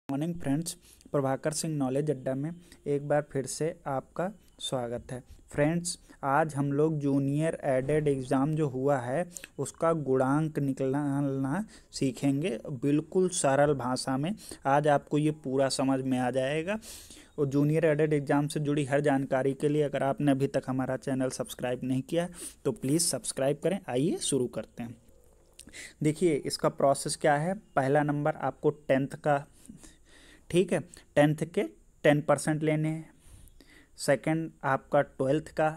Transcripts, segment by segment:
Morning friends, Prabhakar Singh knowledge अड्डा में एक बार फिर से आपका स्वागत है। फ्रेंड्स, आज हम लोग जूनियर एडेड एग्ज़ाम जो हुआ है उसका गुणांक निकालना सीखेंगे। बिल्कुल सरल भाषा में आज आपको ये पूरा समझ में आ जाएगा। और जूनियर एडेड एग्ज़ाम से जुड़ी हर जानकारी के लिए अगर आपने अभी तक हमारा चैनल सब्सक्राइब नहीं किया तो प्लीज़ सब्सक्राइब करें। आइए शुरू करते हैं। देखिए इसका प्रोसेस क्या है। पहला नंबर आपको 10th का, ठीक है, 10th के 10% लेने हैं। सेकंड आपका 12th का,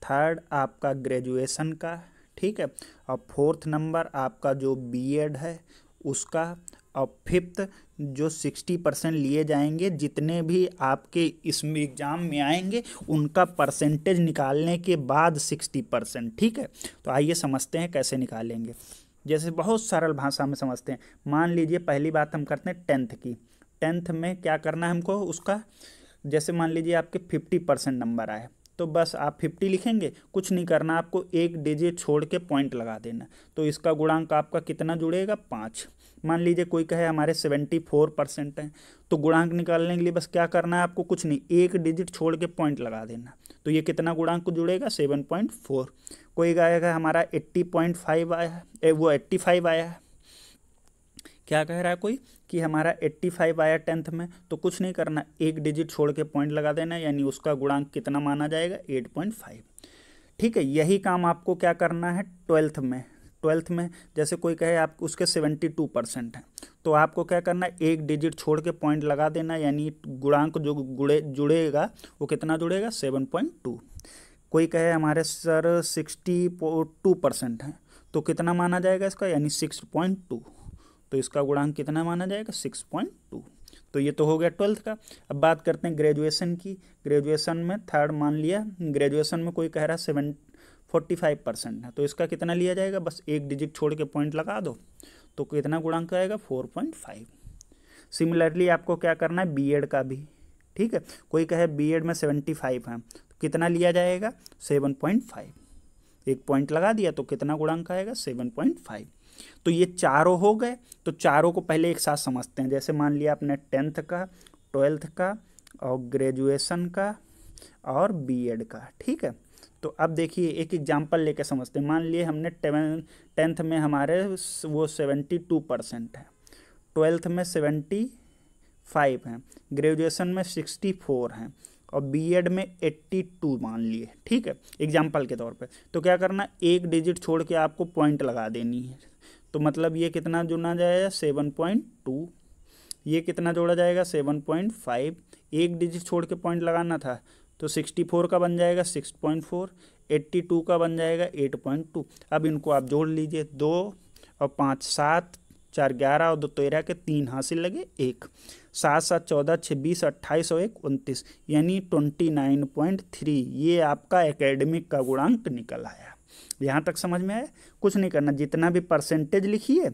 थर्ड आपका ग्रेजुएशन का, ठीक है, और फोर्थ नंबर आपका जो बीएड है उसका, और फिफ्थ जो 60% लिए जाएंगे जितने भी आपके इसमें एग्ज़ाम में आएंगे उनका परसेंटेज निकालने के बाद 60%, ठीक है। तो आइए समझते हैं कैसे निकालेंगे। जैसे बहुत सरल भाषा में समझते हैं। मान लीजिए पहली बात हम करते हैं 10th की। 10th में क्या करना है हमको, उसका जैसे मान लीजिए आपके 50% नंबर आए तो बस आप 50 लिखेंगे, कुछ नहीं करना, आपको एक डिजिट छोड़ के पॉइंट लगा देना। तो इसका गुणांक आपका कितना जुड़ेगा, 5। मान लीजिए कोई कहे हमारे 74% हैं तो गुणांक निकालने के लिए बस क्या करना है आपको, कुछ नहीं, एक डिजिट छोड़ के पॉइंट लगा देना। तो ये कितना गुणांक जुड़ेगा, 7.4। कोई कहेगा हमारा 80.5 आया है, वो 85 आया है। क्या कह रहा है कोई कि हमारा 85 आया 10th में, तो कुछ नहीं करना, एक डिजिट छोड़ के पॉइंट लगा देना, यानी उसका गुणांक कितना माना जाएगा, 8.5। ठीक है, यही काम आपको क्या करना है 12th में। 12th में जैसे कोई कहे आप उसके 72% हैं तो आपको क्या करना है, एक डिजिट छोड़ के पॉइंट लगा देना, यानी गुणांक जो जुड़ेगा वो कितना जुड़ेगा, 7.2। कोई कहे हमारे सर 62% हैं तो कितना माना जाएगा इसका, यानी 6.2। तो इसका गुणांक कितना माना जाएगा, 6.2। तो ये तो हो गया 12th का। अब बात करते हैं ग्रेजुएशन की। ग्रेजुएशन में थर्ड मान लिया, ग्रेजुएशन में कोई कह रहा है 45% है तो इसका कितना लिया जाएगा, बस एक डिजिट छोड़ के पॉइंट लगा दो तो कितना गुणांक आएगा, 4.5। सिमिलरली आपको क्या करना है बीएड का भी, ठीक है। कोई कहे बीएड में 75 है तो कितना लिया जाएगा, 7.5। एक पॉइंट लगा दिया तो कितना गुणांक आएगा, 7.5। तो ये चारों हो गए। तो चारों को पहले एक साथ समझते हैं। जैसे मान लिया आपने 10th का, 12th का और ग्रेजुएशन का और बीएड का, ठीक है। तो अब देखिए एक एग्जांपल लेके समझते हैं। मान लिए हमने 10th में हमारे वो 72% है, 12th में 75 हैं, ग्रेजुएशन में 64 हैं और बीएड में 82 मान लिए, ठीक है, एग्जाम्पल के तौर पे। तो क्या करना, एक डिजिट छोड़ के आपको पॉइंट लगा देनी है। तो मतलब ये कितना जुड़ा जाएगा, 7.2। ये कितना जोड़ा जाएगा, 7.5। एक डिजिट छोड़ के पॉइंट लगाना था तो 64 का बन जाएगा 6.4, 82 का बन जाएगा 8.2। अब इनको आप जोड़ लीजिए, 2 और 5 7, 4 11 और 2 13 के 3 हासिल लगे 1, 7 7 14 26 28 और 1 29, यानी 29.3। ये आपका एकेडमिक का गुणांक निकल आया। यहाँ तक समझ में आया। कुछ नहीं करना, जितना भी परसेंटेज लिखिए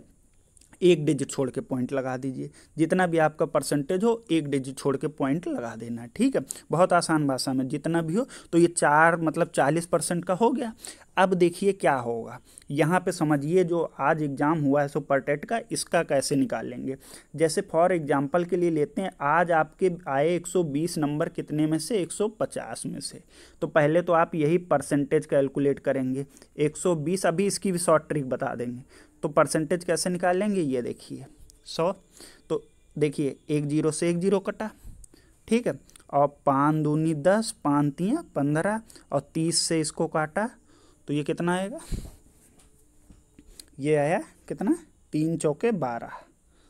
एक डिजिट छोड़ के पॉइंट लगा दीजिए। जितना भी आपका परसेंटेज हो एक डिजिट छोड़ के पॉइंट लगा देना, ठीक है। बहुत आसान भाषा में जितना भी हो। तो ये 4 मतलब 40% का हो गया। अब देखिए क्या होगा, यहाँ पे समझिए जो आज एग्ज़ाम हुआ है सुपर टेट का, इसका कैसे निकालेंगे। जैसे फॉर एग्जांपल के लिए लेते हैं, आज आपके आए 120 नंबर कितने में से, 150 में से। तो पहले तो आप यही परसेंटेज कैलकुलेट करेंगे 120। अभी इसकी भी शॉर्ट ट्रिक बता देंगे। तो परसेंटेज कैसे निकालेंगे, ये देखिए 100। तो देखिए एक जीरो से एक जीरो कटा, ठीक है, और 5 दूनी 10, 5 तियाँ 15 और 30 से इसको काटा तो ये कितना आएगा, ये आया कितना, 3 चौके 12,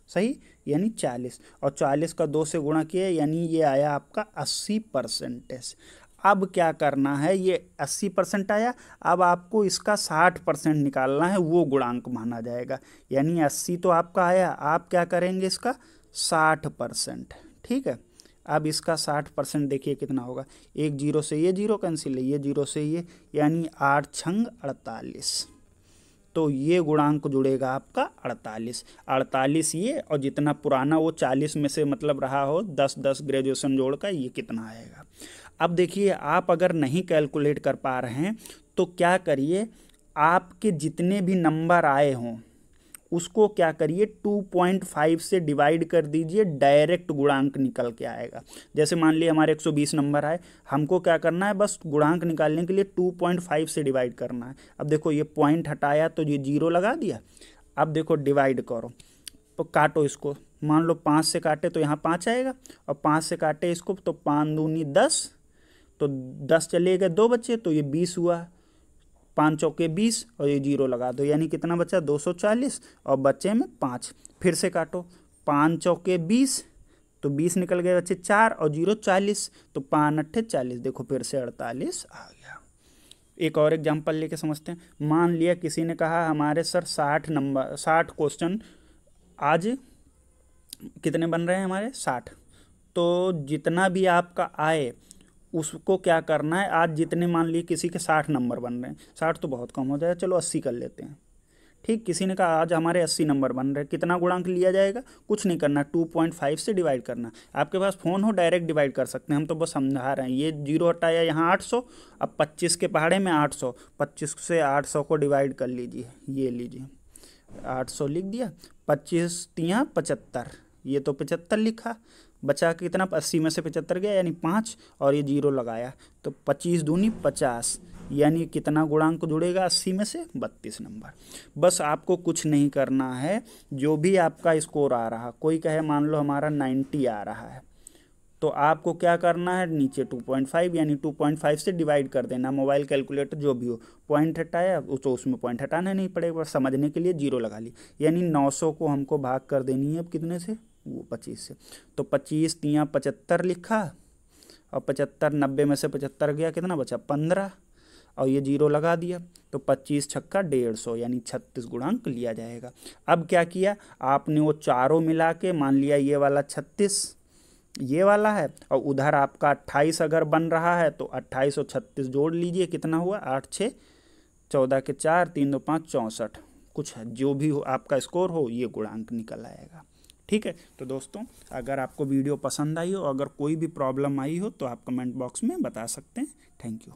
सही, यानी 40। और 40 का 2 से गुणा किया यानी ये आया आपका 80%। अब क्या करना है, ये 80% आया, अब आपको इसका 60% निकालना है, वो गुणांक माना जाएगा। यानी 80 तो आपका आया, आप क्या करेंगे इसका 60%, ठीक है। अब इसका 60% देखिए कितना होगा, एक जीरो से ये जीरो कैंसिल है, ये जीरो से ये, यानी 8 छंग 48। तो ये गुणांक जुड़ेगा आपका 48। 48 ये, और जितना पुराना वो 40 में से मतलब रहा हो 10 10 ग्रेजुएशन जोड़ का, ये कितना आएगा। अब देखिए आप अगर नहीं कैलकुलेट कर पा रहे हैं तो क्या करिए, आपके जितने भी नंबर आए हों उसको क्या करिए 2.5 से डिवाइड कर दीजिए, डायरेक्ट गुणांक निकल के आएगा। जैसे मान लिया हमारे 120 नंबर आए, हमको क्या करना है, बस गुणांक निकालने के लिए 2.5 से डिवाइड करना है। अब देखो ये पॉइंट हटाया तो ये 0 लगा दिया। अब देखो डिवाइड करो तो काटो इसको, मान लो 5 से काटे तो यहाँ 5 आएगा, और 5 से काटे इसको तो 5 दूनी 10, तो 10 चले गए, 2 बचे तो ये 20 हुआ, 5 चौके 20 और ये 0 लगा दो, यानी कितना बचा 240 और बचे में 5। फिर से काटो, 5 चौके 20 तो 20 निकल गए, बचे 4 और 0 40, तो 5 अट्ठे 40, देखो फिर से 48 आ गया। एक और एग्जाम्पल लेके समझते हैं। मान लिया किसी ने कहा हमारे सर 60 क्वेश्चन आज कितने बन रहे हैं हमारे 60, तो जितना भी आपका आए उसको क्या करना है, आज जितने मान लिए किसी के 60 नंबर बन रहे हैं, 60 तो बहुत कम हो जाएगा, चलो 80 कर लेते हैं। ठीक, किसी ने कहा आज हमारे 80 नंबर बन रहे हैं, कितना गुणांक लिया जाएगा, कुछ नहीं करना, 2.5 से डिवाइड करना। आपके पास फ़ोन हो डायरेक्ट डिवाइड कर सकते हैं, हम तो बस समझा रहे हैं। ये 0 हटाया यहाँ 800, अब 25 के पहाड़े में 800, 25 से 800 को डिवाइड कर लीजिए, ये लीजिए 800 लिख दिया, 25 तियाँ 75, ये तो 75 लिखा, बचा कितना 80 में से 75 गया यानी 5, और ये 0 लगाया तो 25 दूनी 50, यानी कितना गुणांक जुड़ेगा 80 में से 32 नंबर। बस आपको कुछ नहीं करना है, जो भी आपका स्कोर आ रहा, कोई कहे मान लो हमारा 90 आ रहा है, तो आपको क्या करना है, नीचे 2.5 यानी 2.5 से डिवाइड कर देना, मोबाइल कैलकुलेटर जो भी हो, पॉइंट हटाया तो उसमें पॉइंट हटाना नहीं पड़ेगा, बस समझने के लिए 0 लगा ली, यानी 900 को हमको भाग कर देनी है अब कितने से, वो 25 से, तो 25 तियाँ 75 लिखा, और 75 90 में से 75 गया, कितना बचा 15, और ये 0 लगा दिया, तो 25 छक्का 150 यानी 36 गुणांक लिया जाएगा। अब क्या किया आपने, वो चारों मिला के मान लिया ये वाला 36 ये वाला है, और उधर आपका 28 अगर बन रहा है तो 28 और 36 जोड़ लीजिए, कितना हुआ 8 6 14 के 4 3 2 5 64, कुछ है जो भी हो आपका स्कोर हो ये गुणांक निकल आएगा। ठीक है, तो दोस्तों अगर आपको वीडियो पसंद आई हो, अगर कोई भी प्रॉब्लम आई हो तो आप कमेंट बॉक्स में बता सकते हैं। Thank you.